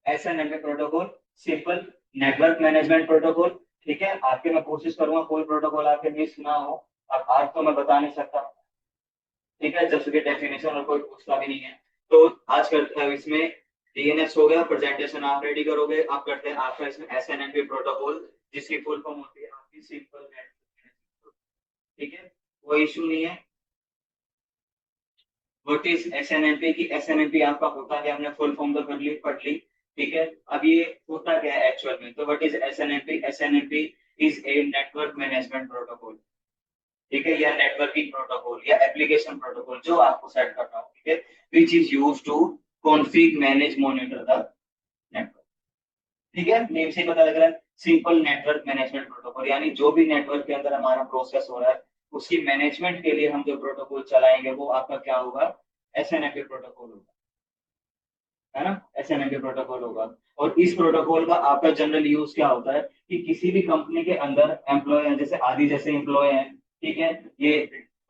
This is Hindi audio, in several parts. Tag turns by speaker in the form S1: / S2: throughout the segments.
S1: SNMP protocol, simple network management protocol. ठीक है, आपके मैं कोशिश करूंगा कोई प्रोटोकॉल आपके मिस ना हो। अब आज तो मैं बता नहीं सकता, ठीक है, जब उसकी डेफिनेशन और कोई पूछता भी नहीं है। तो आज करते हैं इसमें डीएनएस हो गया, प्रेजेंटेशन आप रेडी करोगे, आप करते हैं आपका इसमें SNMP प्रोटोकॉल, जिसकी फुल फॉर्म होती है आपकी सिंपल नेटवर्क। ठीक है, कोई इशू नहीं है। व्हाट इज SNMP की, SNMP आपका होता है, हमने फुल फॉर्म तो कर ली पढ़ ली। ठीक है, अब ये होता क्या है एक्चुअल में, तो what is SNMP, SNMP is a network management protocol. ठीक है, या नेटवर्किंग प्रोटोकॉल या एप्लीकेशन प्रोटोकॉल जो आपको सेट करना हो, ठीक है, which is use to config manage monitor the network. ठीक है, नेम से ही पता लग रहा है, सिंपल नेटवर्क मैनेजमेंट प्रोटोकॉल, यानी जो भी नेटवर्क के अंदर हमारा प्रोसेस हो रहा है उसकी मैनेजमेंट के लिए हम जो प्रोटोकॉल चलाएंगे वो आपका क्या होगा, SNMP प्रोटोकॉल होगा, है ना, SNMP प्रोटोकॉल होगा। और इस प्रोटोकॉल का आपका जनरल यूज क्या होता है कि किसी भी कंपनी के अंदर एम्प्लॉय है, जैसे आदि जैसे एम्प्लॉय हैं, ठीक है, ये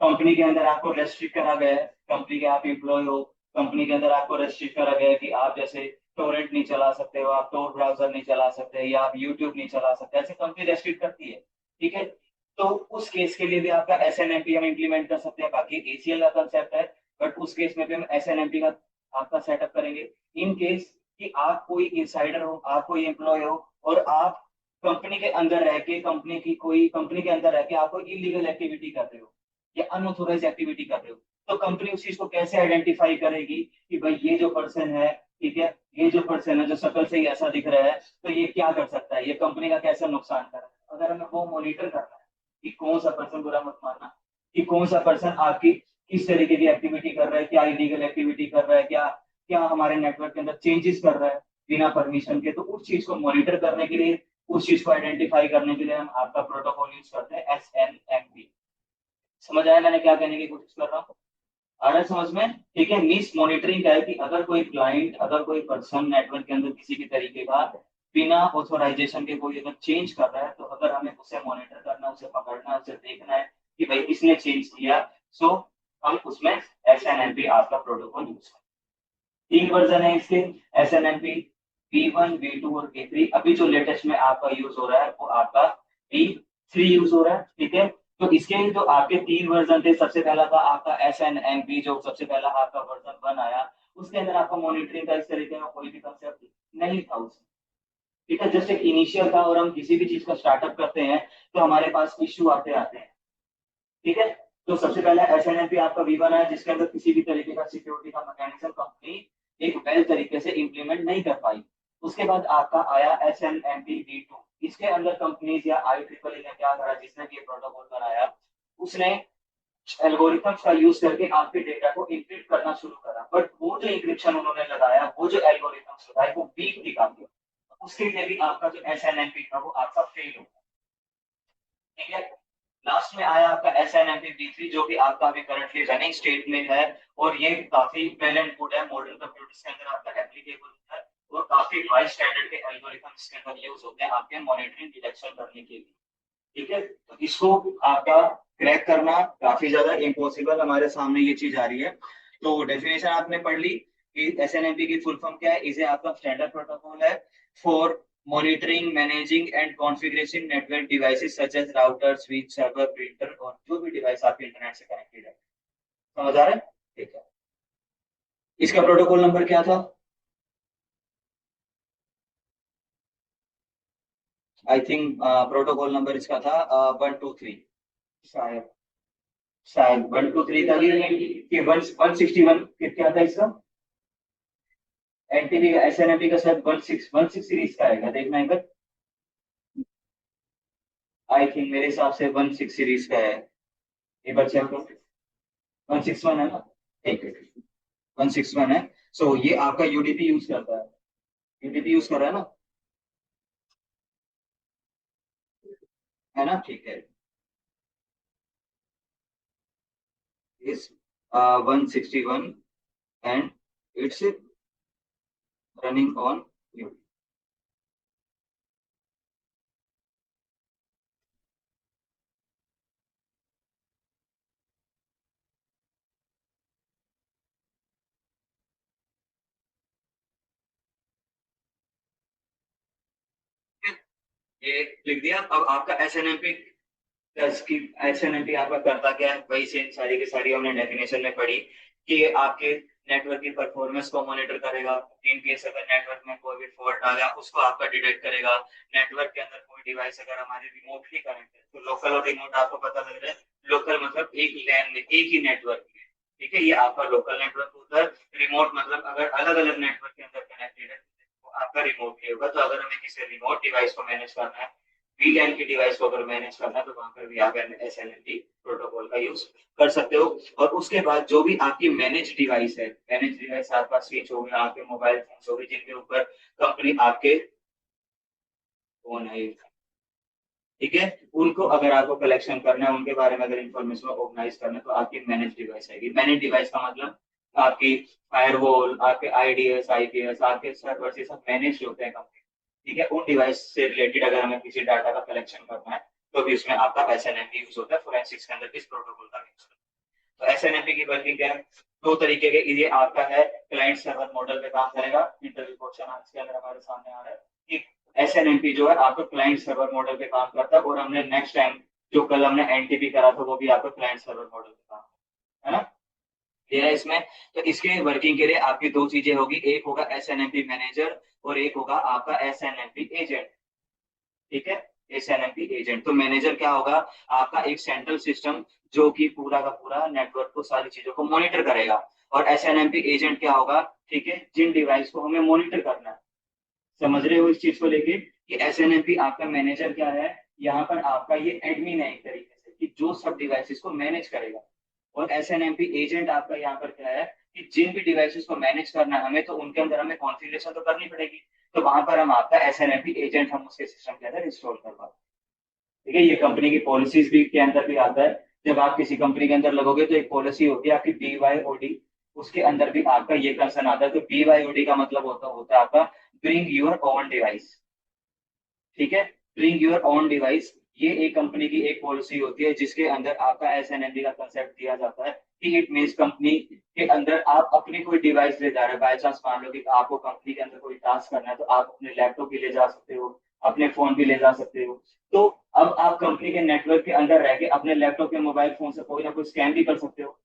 S1: कंपनी के अंदर आपको रेस्ट्रिक्ट करा गया है, कंपनी के आप एम्प्लॉय हो, कंपनी के अंदर आपको रेस्ट्रिक्ट करा गया है कि आप जैसे टोरेंट नहीं चला सकते हो, आप टोर ब्राउजर नहीं चला सकते, या आप यूट्यूब नहीं चला सकते, ऐसे कंपनी रेस्ट्रिक्ट करती है। ठीक है, तो उस केस के लिए भी आपका SNMP हम इम्प्लीमेंट कर सकते हैं, बाकी ACL का कंसेप्ट है, बट उस केस में भी हम SNMP का आपका सेटअप करेंगे। इन केस कि आप कोई इंसाइडर हो, आप कोई एम्प्लॉय हो, और आप कंपनी के अंदर रह के कंपनी के अंदर रह के आप कोई इलीगल एक्टिविटी कर रहे हो या अनऑथोराइज एक्टिविटी कर रहे हो, तो कंपनी उस चीज को कैसे आइडेंटिफाई करेगी कि भाई ये जो पर्सन है, ठीक है, ये जो पर्सन है जो शक्ल से ही ऐसा दिख रहा है, तो ये क्या कर सकता है, ये कंपनी का कैसा नुकसान कर रहा है। अगर हमें वो मॉनिटर करना है कि कौन सा पर्सन, बुरा मत मानना, कि कौन सा पर्सन आपकी किस तरीके की एक्टिविटी कर रहा है, क्या इलीगल एक्टिविटी कर रहा है, क्या क्या हमारे नेटवर्क के अंदर चेंजेस कर रहा है बिना परमिशन के, तो उस चीज को मॉनिटर करने के लिए, उस चीज को आइडेंटिफाई करने के लिए हम आपका प्रोटोकॉल यूज करते हैं SNMP। समझ आया मैंने क्या कहने की कोशिश कर रहा हूँ, आ रहा है समझ में। ठीक है, मिस मॉनिटरिंग क्या है कि अगर कोई क्लाइंट, अगर कोई पर्सन नेटवर्क के अंदर किसी भी तरीके का बिना ऑथोराइजेशन के कोई अगर चेंज कर रहा है, तो अगर हमें उसे मॉनिटर करना, उसे पकड़ना, उसे देखना है कि भाई किसने चेंज किया, सो हम उसमें SNMP आपका प्रोटोकॉल यूज करते हैं। 3 वर्जन है इसके, SNMP V1, V2 और V3। अभी जो लेटेस्ट में आपका यूज हो रहा है वो आपका V3 यूज हो रहा है। ठीक है, तो इसके जो आपके 3 वर्जन थे, सबसे पहला था आपका SNMP, जो सबसे पहला आपका वर्जन 1 आया, उसके अंदर आपका मॉनिटरिंग का इस तरीके का कोई भी कंसेप्ट नहीं था उसमें। ठीक है, जस्ट एक इनिशियल था, और हम किसी भी चीज का स्टार्टअप करते हैं तो हमारे पास इश्यू आते आते हैं। ठीक है, तो सबसे पहला SNMP आपका V1 है, जिसके अंदर किसी भी तरीके का सिक्योरिटी का मैकेनिज्म कंपनी एक वेल तरीके से इंप्लीमेंट नहीं कर पाई। उसके बाद आपका आया SNMP V2, इसके अंदर कंपनीज या IEEE ने क्या करा, जिसने ये प्रोटोकॉल बनाया, उसने एल्गोरिथम्स का यूज करके आपके डेटा को इंक्रिप्ट करना शुरू करा, बट वो जो इंक्रिप्शन उन्होंने लगाया, वो जो एल्गोरिथम्स लगाए, वो वीक थी काफी। उसके लिए भी आपका जो SNMP था वो आपका फेल हो गया। ठीक है, लास्ट में आया आपका SNMP V3, जो कि आपका अभी करंटली रनिंग स्टेट में है, और ये काफी वेल एंड गुड है, मॉडर्न कंप्यूटर्स के अंदर आपका एप्लीकेबल है, और काफी हाई स्टैंडर्ड के एल्गोरिथम इसके अंदर यूज होते हैं आपके मॉनिटरिंग डिटेक्शन करने के लिए। ठीक है, तो इसको आपका क्रैक करना काफी ज्यादा इम्पॉसिबल, हमारे सामने ये चीज आ रही है। तो डेफिनेशन आपने पढ़ ली कि SNMP की फुल फॉर्म क्या है, इसे आपका स्टैंडर्ड प्रोटोकॉल है for monitoring, managing and configuration network devices such as router, switch, server, printer, और जो भी डिवाइस आपके इंटरनेट से कनेक्टेड है। समझ आ रहा है? ठीक है, इसका प्रोटोकॉल नंबर क्या था? आई थिंक प्रोटोकॉल नंबर इसका था 123, शायद, शायद 123 था कि 161 क्या था इसका, NTP का, SNMP का शायद 16 सीरीज का आएगा, देखना एक बार। आई थिंक मेरे हिसाब से 16 सीरीज का है, एक बार चेक करो। 161 है ना? ठीक है, 161 है। सो ये आपका UDP यूज करता है, UDP यूज कर रहा है ना, है ना? ठीक है, इस 161, and it's running on you. ये लिख दिया। अब आपका एसएनएमपी की एसएनएमपी आपका करता क्या है, वही सेम सारी की सारी हमने डेफिनेशन में पढ़ी कि आपके नेटवर्क की परफॉर्मेंस को मॉनिटर करेगा। इन केस अगर नेटवर्क में कोई भी फॉल्ट आ गया उसको आपका डिटेक्ट करेगा। नेटवर्क के अंदर कोई डिवाइस अगर हमारी रिमोटली कनेक्ट है, तो लोकल और रिमोट आपको पता लग रहा है। लोकल मतलब एक लैन में एक ही नेटवर्क में, ठीक है, ये आपका लोकल नेटवर्क होता है। रिमोट मतलब अगर अलग अलग नेटवर्क के अंदर कनेक्टेड है तो आपका रिमोटली होगा। तो अगर हमें किसी रिमोट डिवाइस को मैनेज करना है, वीलैन की डिवाइस को अगर मैनेज करना है, तो वहां पर भी आप एसएनएमपी प्रोटोकॉल का यूज कर सकते हो। और उसके बाद जो भी आपकी मैनेज डिवाइस है, मैनेज डिवाइस आपका स्विच हो गया, आपके मोबाइल फोन हो गए, जिनके ऊपर कंपनी आपके फोन है, ठीक है, उनको अगर आपको कलेक्शन करना है, उनके बारे में अगर इन्फॉर्मेशन ऑर्गेनाइज करना है, तो आपकी मैनेज डिवाइस आएगी। मैनेज डिवाइस का मतलब आपकी फायरवॉल, आपके आईडीएस आईपीएस, आपके सर्वर, ये सब मैनेज होते हैं कंपनी, ठीक है। उन डिवाइस से रिलेटेड अगर हमें किसी डाटा का कलेक्शन करना है, तो भी उसमें आपका एसएनएमपी यूज होता है। फोरेंसिक्स के अंदर इस प्रोटोकॉल का यूज होता है। तो एसएनएमपी की वर्किंग क्या है, दो तरीके के, ये आपका है क्लाइंट सर्वर मॉडल पे काम करेगा। इंटरव्यू क्वेश्चन आज के अंदर हमारे सामने आ रहा है कि एसएनएमपी जो है आपको क्लाइंट सर्वर मॉडल पे काम करता है। और हमने नेक्स्ट टाइम जो कल हमने एनटीपी करा था, वो भी आपको क्लाइंट सर्वर मॉडल पे काम है ना, ये है इसमें। तो इसके वर्किंग के लिए आपकी दो चीजें होगी, एक होगा एसएनएमपी मैनेजर और एक होगा आपका एसएनएमपी एजेंट, ठीक है। एसएनएमपी एजेंट, तो मैनेजर क्या होगा, आपका एक सेंट्रल सिस्टम जो कि पूरा का पूरा नेटवर्क को, सारी चीजों को मॉनिटर करेगा। और एसएनएमपी एजेंट क्या होगा, ठीक है, जिन डिवाइस को हमें मॉनिटर करना है। समझ रहे हो इस चीज को लेके कि एसएनएमपी आपका मैनेजर क्या है, यहाँ पर आपका ये एडमिन है एक तरीके से, कि जो सब डिवाइसेस को मैनेज करेगा। और एसएनएमपी एजेंट आपका यहाँ पर क्या है, कि जिन भी डिवाइसेस को मैनेज करना है हमें, तो उनके अंदर हमें कॉन्फ़िगरेशन तो करनी पड़ेगी। तो वहां पर हम आपका एसएनएमपी एजेंट हम उसके सिस्टम के अंदर इंस्टॉल करवाते हैं, ठीक है। ये कंपनी की पॉलिसीज भी के अंदर भी आता है। जब आप किसी कंपनी के अंदर लगोगे, तो एक पॉलिसी होती है आपकी BYOD, उसके अंदर भी आपका ये कंसर्न आता है। तो BYOD का मतलब होता है आपका ब्रिंग योर ओन डिवाइस, ठीक है। ब्रिंग योर ओन डिवाइस, ये एक कंपनी की एक पॉलिसी होती है, जिसके अंदर आपका एसएनएमपी का कंसेप्ट दिया जाता है कि इट मीन्स कंपनी के अंदर आप अपनी कोई डिवाइस ले जा रहे हो। बाय चांस मान लो कि आपको कंपनी के अंदर कोई टास्क करना है, तो आप अपने लैपटॉप भी ले जा सकते हो, अपने फोन भी ले जा सकते हो। तो अब आप कंपनी के नेटवर्क के अंदर रह के अपने लैपटॉप या मोबाइल फोन से कोई ना कोई स्कैम भी कर सकते हो,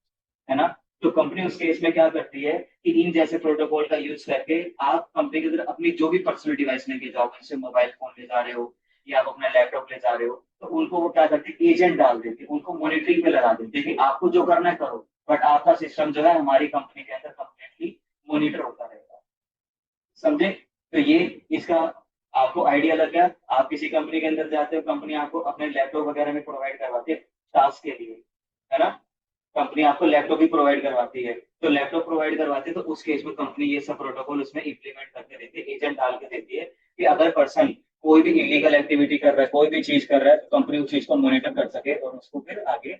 S1: है ना। तो कंपनी उस केस में क्या करती है कि इन जैसे प्रोटोकॉल का यूज करके आप कंपनी के अंदर अपनी जो भी पर्सनल डिवाइस लेके जाओ, जैसे मोबाइल फोन ले जा रहे हो या आप अपना लैपटॉप ले जा रहे हो, तो उनको वो क्या करते हैं, एजेंट डाल देते हैं, उनको मॉनिटरिंग पे लगा देते हैं कि आपको जो करना है करो, बट आपका सिस्टम जो है हमारी कंपनी के अंदर कंप्लीटली मॉनिटर होता रहेगा। समझे। तो ये इसका आपको आइडिया लग गया। आप किसी कंपनी के अंदर जाते हो, कंपनी आपको अपने लैपटॉप वगैरह में प्रोवाइड करवाती है टास्क के लिए, है ना। कंपनी आपको लैपटॉप भी प्रोवाइड करवाती है, तो लैपटॉप प्रोवाइड करवाती है, तो उस केस में कंपनी ये सब प्रोटोकॉल उसमें इंप्लीमेंट करके देती है, एजेंट डाल के देती है कि अगर पर्सन कोई भी इलीगल एक्टिविटी कर रहा है, कोई भी चीज कर रहा है, तो कंपनी उस चीज को मॉनिटर कर सके और उसको फिर आगे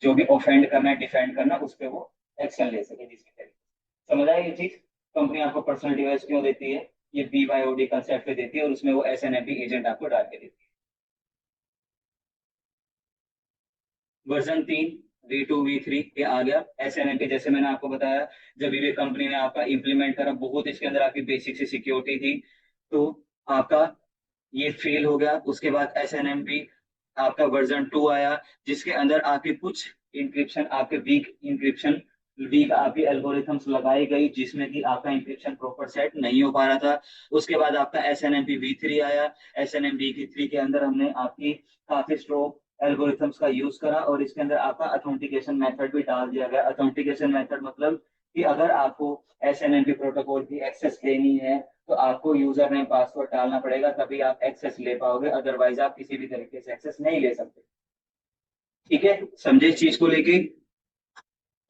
S1: जो भी ऑफेंड करना है, डिफेंड करना है, उस पर वो एक्शन ले सके जिसके तरीके। समझ आया ये चीज। कंपनी आपको पर्सनल डिवाइस क्यों देती है, ये BYOD कंसेप्ट पे देती है, और उसमें वो एसएनएमपी एजेंट आपको डाल के देती है। वर्जन 3 V2 V3 ये आ गया। एसएनएमपी जैसे मैंने आपको बताया, जब ये कंपनी ने आपका इंप्लीमेंट करा, बहुत इसके अंदर आपकी बेसिक सी सिक्योरिटी थी, तो आपका ये फेल हो गया। उसके बाद एसएनएमपी आपका वर्जन 2 आया, जिसके अंदर आपकी कुछ इंक्रिप्शन, आपके वीक इंक्रिप्शन, वीक आपकी एल्गोरिथम्स लगाई गई, जिसमें कि आपका इंक्रिप्शन प्रॉपर सेट नहीं हो पा रहा था। उसके बाद आपका एसएनएमपी V3 आया। एसएनएमपी V3 के अंदर हमने आपकी काफी स्ट्रॉन्ग एल्गोरिथम्स का यूज करा, और इसके अंदर आपका अथेंटिकेशन मेथड भी डाल दिया गया। अथेंटिकेशन मेथड मतलब कि अगर आपको एसएनएमपी प्रोटोकॉल की एक्सेस लेनी है, तो आपको यूजर नेम पासवर्ड डालना पड़ेगा, तभी आप एक्सेस ले पाओगे, अदरवाइज आप किसी भी तरीके से एक्सेस नहीं ले सकते, ठीक है। समझे इस चीज को लेके।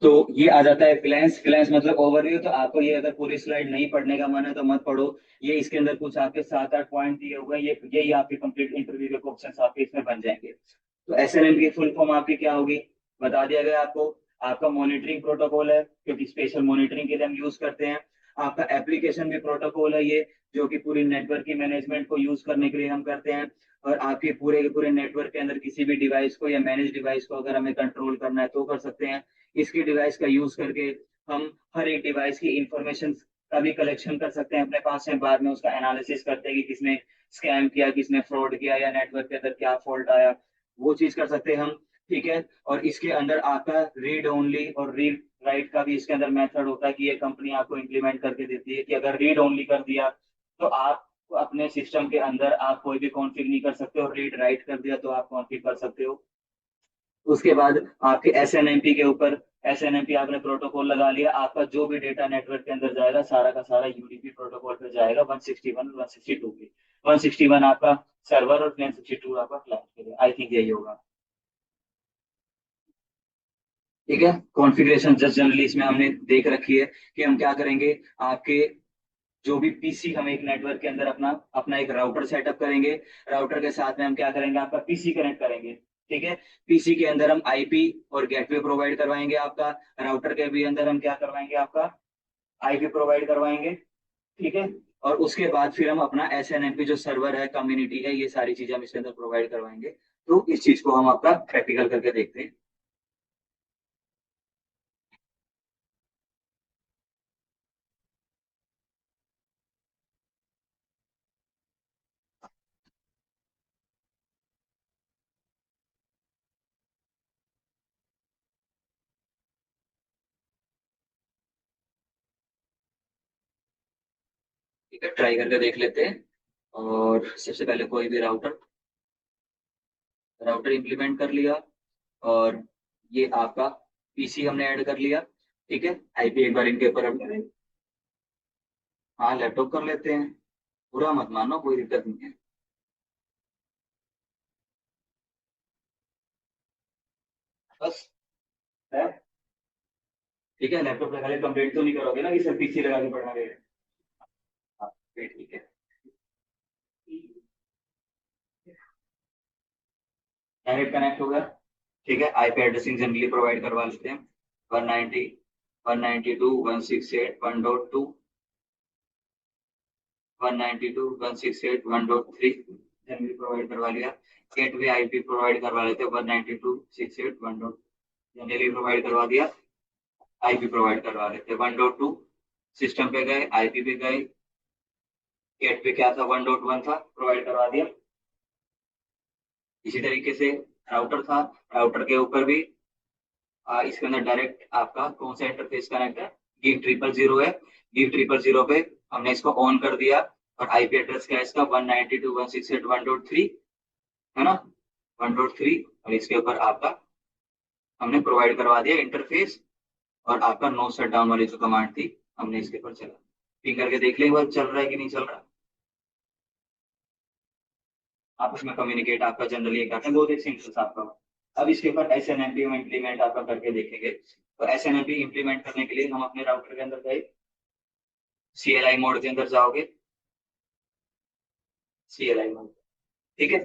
S1: तो ये आ जाता है फ्लैंस। फ्लैंस मतलब ओवरव्यू। तो आपको ये अगर पूरी स्लाइड नहीं पढ़ने का मन है तो मत पढ़ो, ये इसके अंदर कुछ आपके 7-8 पॉइंट दिए हुए हैं, ये यही आपके कंप्लीट इंटरव्यू के क्वेश्चन आपके इसमें बन जाएंगे। तो एसएनएम की फुल फॉर्म आपकी क्या होगी, बता दिया गया आपको। आपका मॉनिटरिंग प्रोटोकॉल है, क्योंकि स्पेशल मॉनिटरिंग के लिए हम यूज करते हैं। आपका एप्लीकेशन भी प्रोटोकॉल है ये, जो कि पूरी नेटवर्क की मैनेजमेंट को यूज करने के लिए हम करते हैं। और आपके पूरे के पूरे नेटवर्क के अंदर किसी भी डिवाइस को या मैनेज डिवाइस को अगर हमें कंट्रोल करना है तो कर सकते हैं। इसकी डिवाइस का यूज करके हम हर एक डिवाइस की इंफॉर्मेशन का भी कलेक्शन कर सकते हैं अपने पास में, बाद में उसका एनालिसिस करते हैं कि किसने स्कैम किया, किसने फ्रॉड किया, या नेटवर्क के अंदर क्या फॉल्ट आया, वो चीज कर सकते हैं हम। ठीक है। और इसके अंदर आपका रीड ओनली और रीड राइट का भी इसके अंदर मेथड होता है कि ये कंपनी आपको इम्प्लीमेंट करके देती है कि अगर रीड ओनली कर दिया तो आप अपने सिस्टम के अंदर आप कोई भी कॉन्फ़िग नहीं कर सकते, और रीड राइट कर दिया तो आप कॉन्फ़िग कर सकते हो। उसके बाद आपके एसएनएमपी के ऊपर, एसएनएमपी आपने प्रोटोकॉल लगा लिया, आपका जो भी डेटा नेटवर्क के अंदर जाएगा सारा का सारा यूडीपी प्रोटोकॉल पे जाएगा 161 162 पे। 161 आपका सर्वर और 162 आपका क्लाइंट के लिए। आई थिंक यही होगा। ठीक है। कॉन्फ़िगरेशन जस्ट जनरली इसमें हमने देख रखी है कि हम क्या करेंगे। आपके जो भी पीसी, हम एक नेटवर्क के अंदर अपना अपना एक राउटर सेटअप करेंगे। राउटर के साथ में हम क्या करेंगे, आपका पीसी कनेक्ट करेंगे। ठीक है। पीसी के अंदर हम आईपी और गेटवे प्रोवाइड करवाएंगे आपका। राउटर के भी अंदर हम क्या करवाएंगे, आपका आईपी प्रोवाइड करवाएंगे। ठीक है। और उसके बाद फिर हम अपना एसएनएमपी जो सर्वर है, कम्युनिटी है, ये सारी चीजें हम इसके अंदर प्रोवाइड करवाएंगे। तो इस चीज को हम आपका प्रैक्टिकल करके देखते हैं। ठीक है, ट्राई करके देख लेते हैं। और सबसे पहले कोई भी राउटर राउटर इंप्लीमेंट कर लिया। और ये आपका पीसी हमने ऐड कर लिया। ठीक है। आईपी एक बार इनके ऊपर हम हाँ लैपटॉप कर लेते हैं। बुरा मत मानो, कोई दिक्कत नहीं है। बस है। ठीक है, लैपटॉप लगा ले, कंप्लेंट तो नहीं करोगे ना कि सर पीसी लगा के पढ़ा रहे हैं। हाँ, फिर ठीक है। डायरेक्ट कनेक्ट होगा। ठीक है। आईपी एड्रेसिंग जनरली प्रोवाइड करवा लेते हैं। 190 192.168.1.2, 192.168.1.3 जनरली प्रोवाइड करवा लिया। गेटवे आईपी प्रोवाइड करवा लेते हैं 192.168.1. जनरली प्रोवाइड करवा दिया। आईपी प्रोवाइड करवा लेते हैं 1.2। सिस्टम पे गए, आईपी पे गए, गेट पे क्या था 1.1 था, प्रोवाइड करवा दिया। इसी तरीके से राउटर था, राउटर के ऊपर भी इसके अंदर डायरेक्ट आपका कौन सा इंटरफेस कनेक्ट है, गिग 000 है। गिग 000 पे हमने इसको ऑन कर दिया। और आईपी एड्रेस क्या है इसका 192.168.1.3 है ना, 1.3। और इसके ऊपर आपका हमने प्रोवाइड करवा दिया इंटरफेस। और आपका नो शट डाउन वाली जो कमांड थी हमने इसके ऊपर चला। पिंग करके देख लेंगे बात चल रहा है कि नहीं चल रहा। आपस में कम्युनिकेट आपका जनरली करते हैं, बहुत एक सिंपल आपका। अब इसके ऊपर S N M P implement आपका करके देखेंगे। तो S N M P implement करने के लिए हम अपने राउटर के अंदर गए, सी एल आई मोड के अंदर जाओगे, सी एल आई मोड। ठीक है।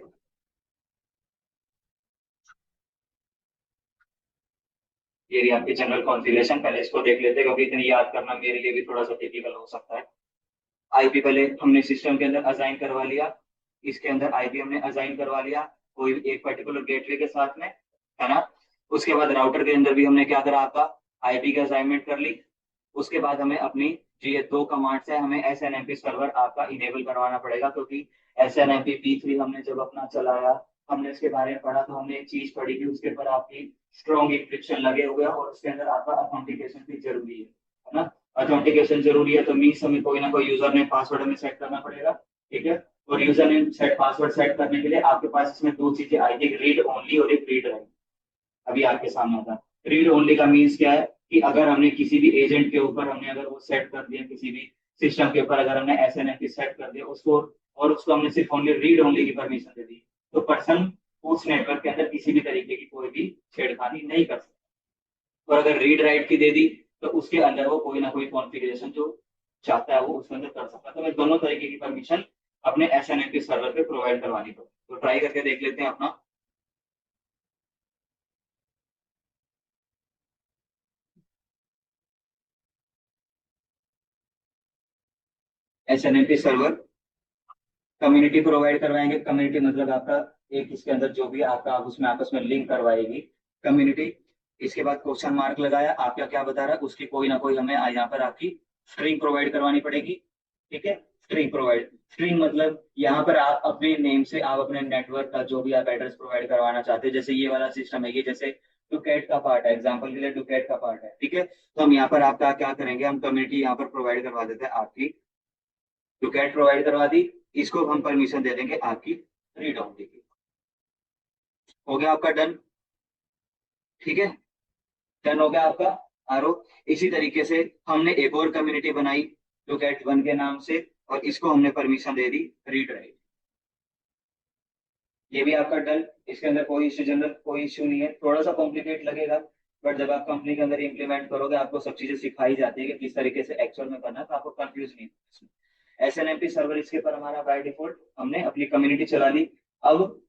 S1: ये रही आपकी जनरल कॉन्फ़िगरेशन। पहले इसको देख लेते हैं क्योंकि इतनी याद करना मेरे लिए भी थोड़ा सा टिपिकल हो सकता है। आईपी पहले हमने सिस्टम के अंदर असाइन करवा लिया। इसके अंदर आईपी हमने असाइन करवा लिया कोई एक पर्टिकुलर गेटवे के साथ में, है ना। उसके बाद राउटर के अंदर भी हमने क्या करा, आपका आईपी का असाइनमेंट कर ली। उसके बाद हमें अपनी जो ये दो कमांड है, हमें S N M P server आपका इनेबल करवाना पड़ेगा, क्योंकि S N M P P 3 हमने जब अपना चलाया, हमने इसके बारे में पढ़ा, तो हमने एक चीज पढ़ी कि उसके ऊपर आपकी स्ट्रॉन्ग इंक्रिप्शन लगे हुए हैं और उसके अंदर आपका अथेंटिकेशन भी जरूरी है ना। अथेंटिकेशन जरूरी है तो मीन्स हमें कोई ना कोई यूजर नेम पासवर्ड हमें सेट करना पड़ेगा। ठीक है। और user name set password set करने के लिए आपके पास इसमें दो चीजें आएगी, एक रीड ओनली और एक रीड राइट। अभी आपके सामने था। रीड ओनली का मीन्स क्या है कि अगर हमने किसी भी एजेंट के ऊपर हमने अगर वो सेट कर दिया, किसी भी सिस्टम के ऊपर अगर हमने एस एन एफ सेट कर दिया उसको, और उसको हमने सिर्फ ओनली रीड ओनली की परमिशन दे दी, तो पर्सन उस नेटवर्क के अंदर किसी भी तरीके की कोई भी छेड़खानी नहीं कर सकता। और अगर रीड राइट की दे दी तो उसके अंदर वो कोई ना कोई कॉन्फ़िगरेशन जो चाहता है वो उसके अंदर कर सकता है। तो हमें दोनों तरीके की परमिशन अपने एस एन एफ सर्वर पे प्रोवाइड करवानी पड़ेगी। तो ट्राई करके देख लेते हैं अपना S N F server. Community provide करवाएंगे। कम्युनिटी मतलब आपका एक इसके अंदर जो भी आपका आप उसमें आपस में लिंक करवाएगी कम्युनिटी। इसके बाद क्वेश्चन मार्क लगाया, आपका क्या बता रहा है उसकी कोई ना कोई हमें यहाँ पर आपकी स्ट्रिंग प्रोवाइड करवानी पड़ेगी। ठीक है, स्ट्रिंग प्रोवाइड, स्ट्रिंग मतलब यहाँ पर आप अपने नेम से आप अपने नेटवर्क का जो भी आप एड्रेस प्रोवाइड करवाना चाहते हैं, जैसे ये वाला सिस्टम है, ये जैसे डुकेट का पार्ट है, एग्जांपल के लिए डुकेट का पार्ट है। ठीक है, तो हम यहाँ पर आपका क्या करेंगे, हम कम्युनिटी यहाँ पर प्रोवाइड करवा देते हैं आपकी, डुकेट प्रोवाइड करवा दी, इसको हम परमिशन दे देंगे आपकी रीड ओनली की। हो गया आपका डन। ठीक है, डन हो गया आपका आरो। इसी तरीके से हमने एक और कम्युनिटी बनाई डुकेट वन के नाम से, और इसको हमने परमिशन दे दी रीड राइट। ये भी आपका डन। इसके अंदर कोई इश्यू, जनरल कोई इश्यू नहीं है, थोड़ा सा कॉम्प्लिकेट लगेगा, बट जब आप कंपनी के अंदर इम्प्लीमेंट करोगे आपको सब चीजें सिखाई जाती है कि किस तरीके से एक्चुअल में करना, तो आपको कंफ्यूज नहीं होगा। एसएनएमपी सर्वर इसके पर हमारा बाय डिफॉल्ट हमने अपनी कम्युनिटी चला ली। अब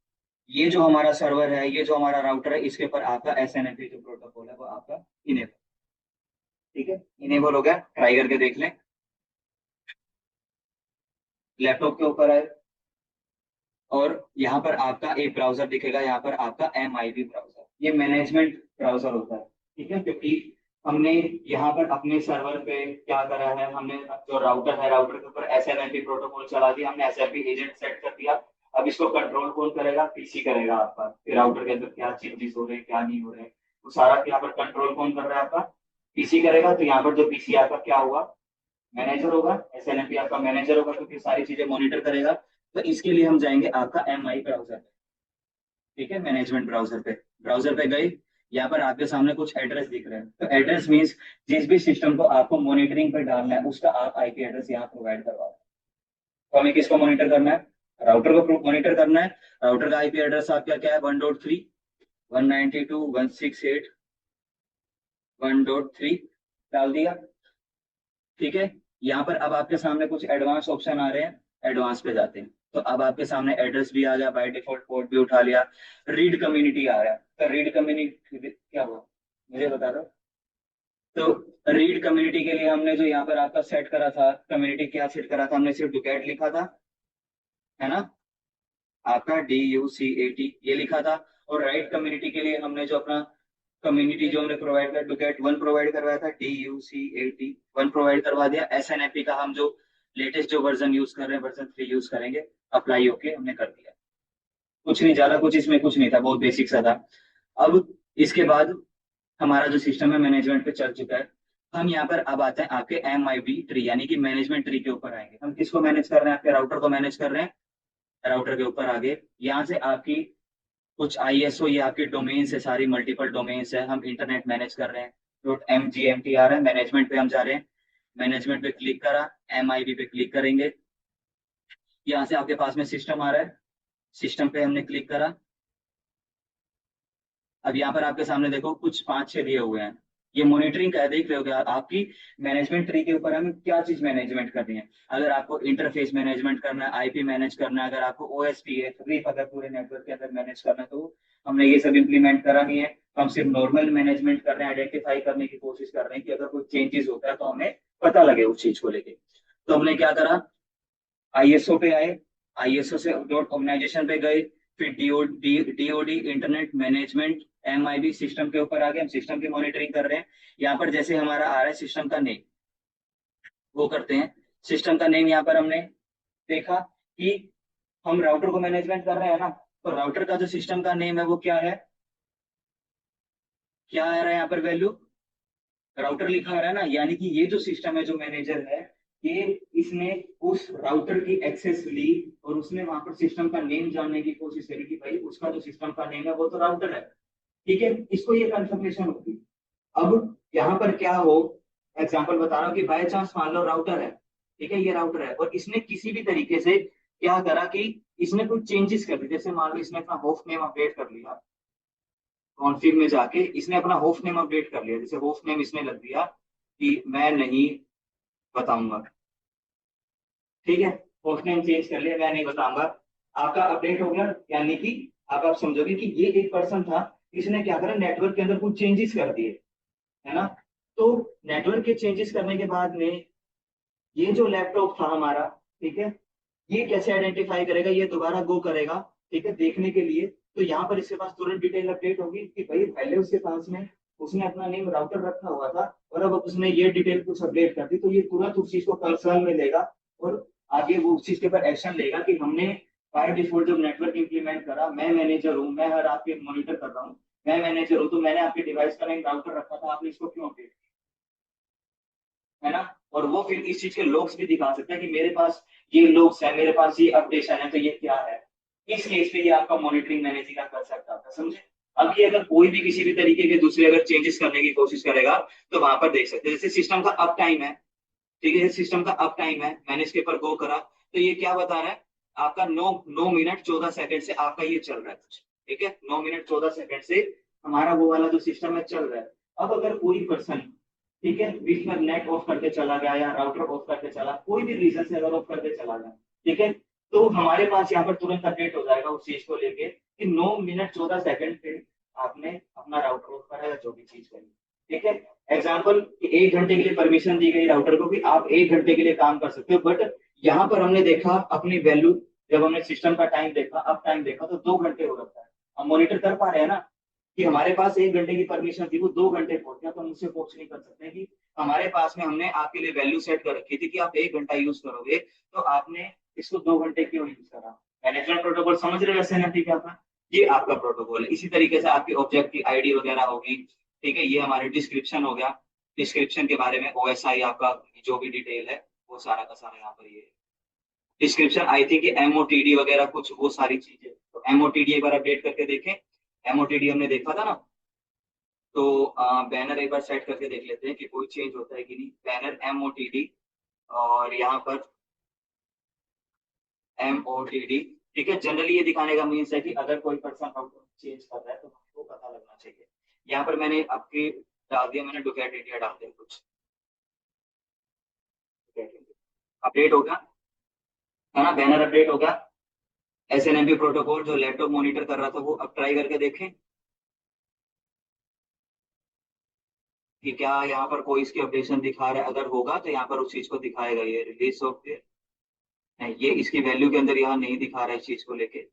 S1: ये जो हमारा सर्वर है, ये जो हमारा राउटर है, इसके ऊपर आपका एसएनएमपी जो प्रोटोकॉल है वो आपका इनेबल। ठीक है, इनेबल हो गया, ट्राई करके देख लें। लैपटॉप के ऊपर है, और यहाँ पर आपका एक ब्राउजर दिखेगा, यहाँ पर आपका MIB ब्राउजर, ये मैनेजमेंट ब्राउजर होता है। ठीक है, क्योंकि हमने यहाँ पर अपने सर्वर पे क्या करा है, हमने जो राउटर है, राउटर के ऊपर SNMP प्रोटोकॉल चला दिया, हमने SNMP एजेंट सेट कर दिया। अब इसको कंट्रोल कौन करेगा, पीसी करेगा आपका, फिर राउटर के अंदर क्या चेंजेस हो रहे हैं क्या नहीं हो रहे हैं, वो सारा यहाँ पर कंट्रोल कौन कर रहा है, आपका पीसी करेगा। तो यहाँ पर जो पीसी आपका क्या होगा, मैनेजर होगा, SNMP आपका मैनेजर होगा, क्योंकि सारी चीजें मॉनिटर करेगा। तो इसके लिए हम जाएंगे आपका MI ब्राउजर पे। ठीक है, मैनेजमेंट ब्राउजर पे, ब्राउजर पे गए, यहाँ पर आपके सामने कुछ एड्रेस दिख रहे हैं, तो एड्रेस मींस जिस भी सिस्टम को आपको मॉनिटरिंग पे डालना है उसका आप IP एड्रेस यहाँ प्रोवाइड करवा दो। तो हमें किसको मॉनिटर करना है, राउटर को मॉनिटर करना है। राउटर का IP एड्रेस आपका क्या है, 1.3.192.168.1.3 डाल दिया। ठीक है, यहाँ पर अब आपके सामने कुछ एडवांस ऑप्शन आ रहे हैं, एडवांस पे जाते हैं। तो अब आपके सामने एड्रेस भी आ गया, बाय डिफॉल्ट पोर्ट भी उठा लिया, रीड कम्युनिटी आ रहा है। तो रीड कम्युनिटी क्या हुआ, मुझे बता दो। तो रीड कम्युनिटी के लिए हमने जो यहाँ पर आपका सेट करा था, कम्युनिटी क्या सेट करा था, हमने सिर्फ डुकेट लिखा था, है ना, आपका DUCAT ये लिखा था। और राइट कम्युनिटी के लिए हमने जो अपना कम्युनिटी जो हमने प्रोवाइड किया, डुकेट वन प्रोवाइड करवाया था, DUCAT1 प्रोवाइड करवा दिया। SNMP का हम जो लेटेस्ट जो वर्जन यूज कर रहे हैं, वर्जन 3 यूज करेंगे, अप्लाई ओके हमने कर दिया। कुछ नहीं, ज्यादा कुछ इसमें कुछ नहीं था, बहुत बेसिक सा था। अब इसके बाद हमारा जो सिस्टम है मैनेजमेंट पे चल चुका है। हम यहाँ पर अब आते हैं आपके MIB ट्री, यानी कि मैनेजमेंट ट्री के ऊपर आएंगे। हम किसको मैनेज कर रहे हैं, आपके राउटर को मैनेज कर रहे हैं। राउटर के ऊपर आगे यहाँ से आपकी कुछ ISO, ये आपके डोमेन्स है, सारी मल्टीपल डोमेन्स है, हम इंटरनेट मैनेज कर रहे हैं। .mgmt आ रहा है, मैनेजमेंट पे हम जा रहे हैं, मैनेजमेंट पे क्लिक करा, MIB पे क्लिक करेंगे, यहाँ से आपके पास में सिस्टम आ रहा है, सिस्टम पे हमने क्लिक करा। अब यहाँ पर आपके सामने देखो कुछ 5-6 दिए हुए हैं, ये मॉनिटरिंग का है, देख रहे हो क्या आपकी मैनेजमेंट ट्री के ऊपर हमें क्या चीज मैनेजमेंट करनी है। अगर आपको इंटरफेस मैनेजमेंट करना है, IP मैनेज करना है, अगर आपको OSPF अगर पूरे नेटवर्क के अंदर मैनेज करना है, तो हमने ये सब इंप्लीमेंट करा नहीं है। हम सिर्फ नॉर्मल मैनेजमेंट कर रहे हैं, आइडेंटिफाई करने की कोशिश कर रहे हैं कि अगर कोई चेंजेस होता है तो हमें पता लगे उस चीज को लेके। तो हमने क्या करा, ISO पे आए, ISO से डॉट ऑर्गेनाइजेशन पे गए, फिर DOD internet management MIB system के ऊपर आ गए, हम सिस्टम की मॉनिटरिंग कर रहे हैं। यहाँ पर जैसे हमारा आ रहा है सिस्टम का नेम, वो करते हैं। सिस्टम का नेम यहाँ पर हमने देखा कि हम राउटर को मैनेजमेंट कर रहे हैं ना, तो राउटर का जो सिस्टम का नेम है वो क्या है, क्या आ रहा है यहाँ पर वैल्यू, राउटर लिखा आ रहा है ना, यानी कि ये जो सिस्टम है, जो मैनेजर है, ये इसने उस राउटर की एक्सेस ली और उसने वहां पर सिस्टम का नेम जानने की कोशिश करी कि भाई उसका जो सिस्टम का नेम है वो तो राउटर है। ठीक है, इसको ये कंफर्मेशन होगी। अब यहाँ पर क्या हो, एग्जांपल बता रहा हूँ कि बाय चांस मान लो राउटर है, ठीक है, ये राउटर है, और इसने किसी भी तरीके से क्या करा कि इसने कुछ चेंजेस कर दिए, जैसे मान लो इसने अपना होस्ट नेम अपडेट कर लिया, कॉन्फ़िग में जाके इसने अपना होस्ट नेम अपडेट कर लिया, जैसे होस्ट नेम इसने लग दिया कि मैं नहीं बताऊंगा। ठीक है, होस्ट नेम चेंज कर लिया, मैं नहीं बताऊंगा, आपका अपडेट हो गया। यानी कि अब आप समझोगे कि ये एक पर्सन था, इसने क्या करा, नेटवर्क के अंदर कुछ चेंजेस कर दिए, है ना। तो नेटवर्क के चेंजेस करने के बाद में ये जो लैपटॉप था हमारा, ठीक है, ये कैसे आइडेंटिफाई करेगा, ये दोबारा गो करेगा, ठीक है, देखने के लिए। तो यहाँ पर इसके पास तुरंत डिटेल अपडेट होगी कि भाई पहले उसके पास में उसने अपना नेम राउटर रखा हुआ था और अब उसने ये डिटेल कुछ अपडेट कर दी, तो ये तुरंत उस चीज को कंसर्न में लेगा और आगे वो उस चीज के ऊपर एक्शन लेगा कि हमने बाय डिफॉल्ट जब नेटवर्क इंप्लीमेंट करा, मैं मैनेजर हूँ, मैं हर आपके मॉनिटर कर रहा हूँ, मैं मैनेजर हूँ, तो मैंने आपके डिवाइस का नेम राउटर रखा था, आपने इसको क्यों अपडेट, है ना। और वो फिर इस चीज के लॉग्स भी दिखा सकता है कि मेरे पास ये लॉग्स है, मेरे पास ये अपडेशन है, तो ये क्या है। इस केस पे ये आपका मॉनिटरिंग मैनेजिंग का कर सकता था, समझे। अब ये अगर कोई भी किसी भी तरीके के दूसरे अगर चेंजेस करने की कोशिश करेगा तो वहां पर देख सकते हैं, जैसे सिस्टम का अप टाइम है, ठीक है, सिस्टम का अप टाइम है, मैंने इसके ऊपर गो करा तो ये क्या बता रहा है, आपका 9 9 मिनट 14 सेकंड से आपका ये चल रहा है कुछ, ठीक है, 9 मिनट 14 सेकंड से हमारा वो वाला जो सिस्टम है चल रहा है। अब अगर कोई पर्सन, ठीक है, बीच में नेट ऑफ करके चला गया या राउटर ऑफ करके चला, कोई भी रीजन से अगर ऑफ करके चला गया, ठीक है, तो हमारे पास यहाँ पर तुरंत अपडेट हो जाएगा उस चीज को लेके कि 9 मिनट 14 सेकंड पे आपने अपना राउटर ऑफ करा या जो भी चीज करी, ठीक है। एग्जाम्पल, 1 घंटे के लिए परमिशन दी गई राउटर को कि आप 1 घंटे के लिए काम कर सकते हो, बट यहाँ पर हमने देखा अपनी वैल्यू, जब हमने सिस्टम का टाइम देखा, अब टाइम देखा तो 2 घंटे हो रखा है। हम मॉनिटर कर पा रहे हैं ना कि हमारे पास 1 घंटे की परमिशन थी, वो 2 घंटे पहुंच गया, तो हम उससे पूछ नहीं कर सकते कि हमारे पास में हमने आपके लिए वैल्यू सेट कर रखी थी कि आप 1 घंटा यूज करोगे, तो आपने इसको 2 घंटे क्यों यूज करा। मैनेजमेंट प्रोटोकॉल समझ रहे हो एसएनएमपी क्या था, ये आपका प्रोटोकॉल है। इसी तरीके से आपकी ऑब्जेक्ट की आईडी वगैरह होगी, ठीक है, ये हमारे डिस्क्रिप्शन हो गया, डिस्क्रिप्शन के बारे में ओएसआई आपका जो भी डिटेल है वो सारा का सारा यहाँ पर ये डिस्क्रिप्शन, आई थिंक एमओटीडी वगैरह कुछ वो सारी चीजें, तो एमओटीडी एक बार अपडेट करके देखें। एमओटीडी हमने देखा था ना, तो बैनर एक बार सेट करके देख लेते हैं कि कोई चेंज होता है कि नहीं। बैनर एमओटीडी और यहाँ पर एमओटीडी, ठीक है। जनरली ये दिखाने का मीन्स है कि अगर कोई पर्सन आउटपुट चेंज कर रहा है तो हमको पता लगना चाहिए। यहाँ पर मैंने आपके डाल दिया, मैंने डुकेट इंडिया डाल दिया कुछ, अपडेट होगा, है ना, बैनर अपडेट होगा। एसएनएमपी प्रोटोकॉल जो लैपटॉप मॉनिटर कर रहा था वो अब ट्राई करके देखें कि क्या यहाँ पर कोई इसकी अपडेशन दिखा रहा है, अगर होगा तो यहाँ पर उस चीज को दिखाएगा। ये रिलीज सॉफ्टवेयर नहीं, ये इसकी वैल्यू के अंदर यहाँ नहीं दिखा रहा है इस चीज को लेके।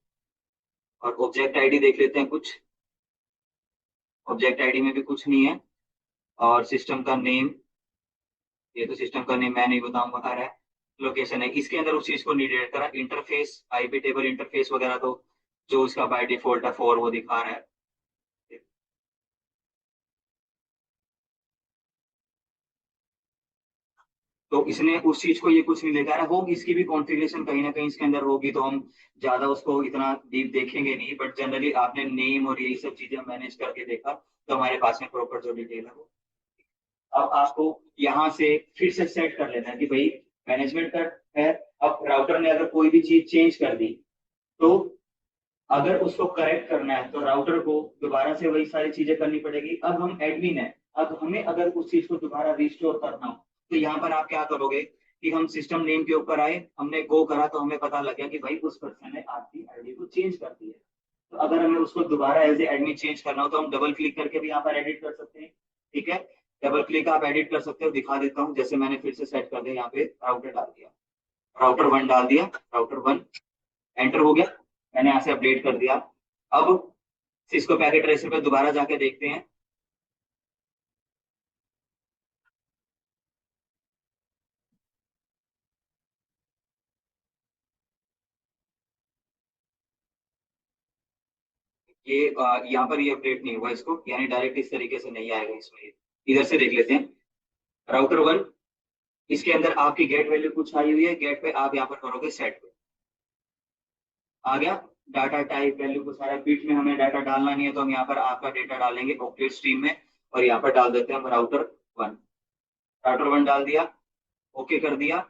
S1: और ऑब्जेक्ट आईडी देख लेते हैं कुछ, ऑब्जेक्ट आईडी में भी कुछ नहीं है। और सिस्टम का नेम, ये तो सिस्टम का नेम मैं नहीं बताऊंगा, आ रहा है। लोकेशन है, इसके अंदर उस चीज को नहीं डिटेक्ट करा। इंटरफेस आईपी टेबल इंटरफेस वगैरह तो जो उसका बाय डिफॉल्ट है 4 वो दिखा रहा है। तो इसने उस चीज को ये कुछ नहीं लेकर आया, होगी इसकी भी कॉन्फ़िगरेशन कहीं ना कहीं इसके अंदर होगी, तो हम ज्यादा उसको इतना डीप देखेंगे नहीं, बट जनरली आपने नेम और यही सब चीजें मैनेज करके देखा तो हमारे पास में प्रॉपर जो डिटेल है वो। अब आपको यहाँ से फिर से सेट कर लेना है कि भाई मैनेजमेंट का है। अब राउटर ने अगर कोई भी चीज चेंज कर दी, तो अगर उसको करेक्ट करना है तो राउटर को दोबारा से वही सारी चीजें करनी पड़ेगी। अब हम एडमिन है, अब हमें अगर उस चीज को दोबारा रिस्टोर करना हो तो यहाँ पर आप क्या करोगे कि हम सिस्टम नेम के ऊपर आए, हमने गो करा तो हमें पता लग गया कि भाई उस पर्सन ने आपकी आईडी को चेंज कर दिया। तो अगर हमें उसको दोबारा एज ए एडमिन चेंज करना हो तो हम डबल क्लिक करके भी यहाँ पर एडिट कर सकते हैं, ठीक है। डबल क्लिक आप एडिट कर सकते हो, दिखा देता हूँ। जैसे मैंने फिर से सेट कर दिया, यहाँ पे राउटर डाल दिया, राउटर 1 डाल दिया, राउटर 1 एंटर हो गया, मैंने यहाँ से अपडेट कर दिया। अब सिस्को पैकेट ट्रेसर पे दोबारा जाके देखते हैं। ये यहाँ पर ये अपडेट नहीं हुआ इसको, यानी डायरेक्ट इस तरीके से नहीं आएगा इसमें। इधर से देख लेते हैं, राउटर 1, इसके अंदर आपकी गेट वैल्यू कुछ आई हुई है, गेट पे आप यहाँ पर करोगे सेट पे, आ गया। डाटा टाइप वैल्यू को सारा बीच में हमें डाटा डालना नहीं है, तो हम यहाँ पर आपका डेटा डालेंगे ऑक्टेट स्ट्रीम में और यहाँ पर डाल देते हैं हम राउटर 1। राउटर 1 डाल दिया, ओके कर दिया,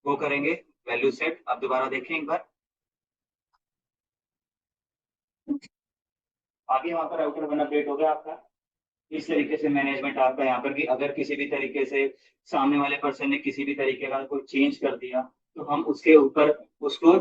S1: वो करेंगे वैल्यू सेट। अब दोबारा देखें एक बार, आगे वहां पर राउटर 1 अपडेट हो गया आपका। इस तरीके से मैनेजमेंट आपका यहाँ पर कि अगर किसी भी तरीके से सामने वाले पर्सन ने किसी भी तरीके का कोई चेंज कर दिया तो हम उसके ऊपर उसको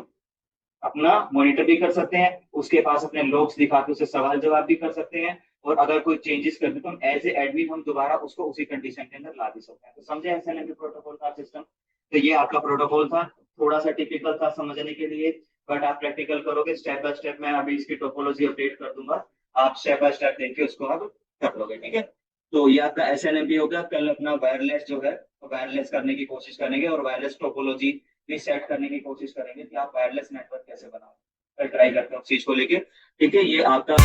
S1: अपना मॉनिटर भी कर सकते हैं, उसके पास अपने लॉग्स दिखा के उसे सवाल जवाब भी कर सकते हैं। और अगर कोई चेंजेस कर दे तो हम एज ए एडमिन हम दोबारा उसको उसी कंडीशन के अंदर ला भी सकते हैं। तो समझे एसएनएमपी प्रोटोकॉल का सिस्टम। तो ये आपका प्रोटोकॉल था, थोड़ा सा टिपिकल था समझने के लिए, बट आप प्रैक्टिकल करोगे स्टेप बाय स्टेप। मैं अभी इसकी टोपोलॉजी अपडेट कर दूंगा, आप स्टेप बाय स्टेप देखिए उसको। अब कर लोगे, ठीक है। तो ये आपका SNMP हो गया। कल अपना वायरलेस जो है वायरलेस करने की कोशिश करेंगे और वायरलेस टोपोलॉजी भी सेट करने की कोशिश करेंगे कि आप वायरलेस नेटवर्क कैसे बनाओ। कल ट्राई करते हैं उस चीज को लेके, ठीक है। ये आपका